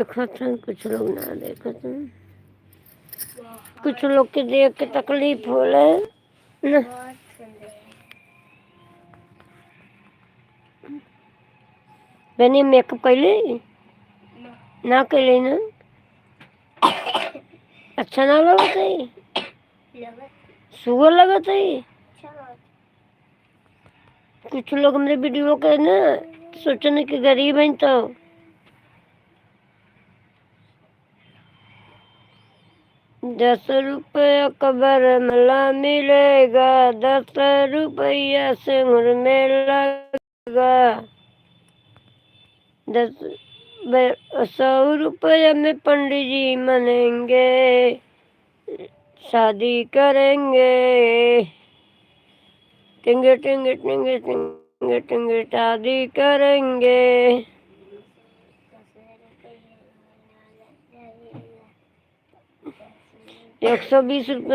देखो तो कुछ लोग ना देखो तो कुछ लोग के देख के तकलीफ होला ना। बनी मेकअप कैले ना कैले ना अच्छा ना लगत है सुगर लगत है। कुछ लोग मेरे वीडियो के ना सोचने कि गरीब हैं तो 10 रुपया कबर मला मिलेगा 10 रुपया सिंगुर में लगेगा 100 रुपया में पंडित जी मनेंगे शादी करेंगे टिंगे टिंगे टिंगे टिंगे टिंगे शादी करेंगे। 120 रुपये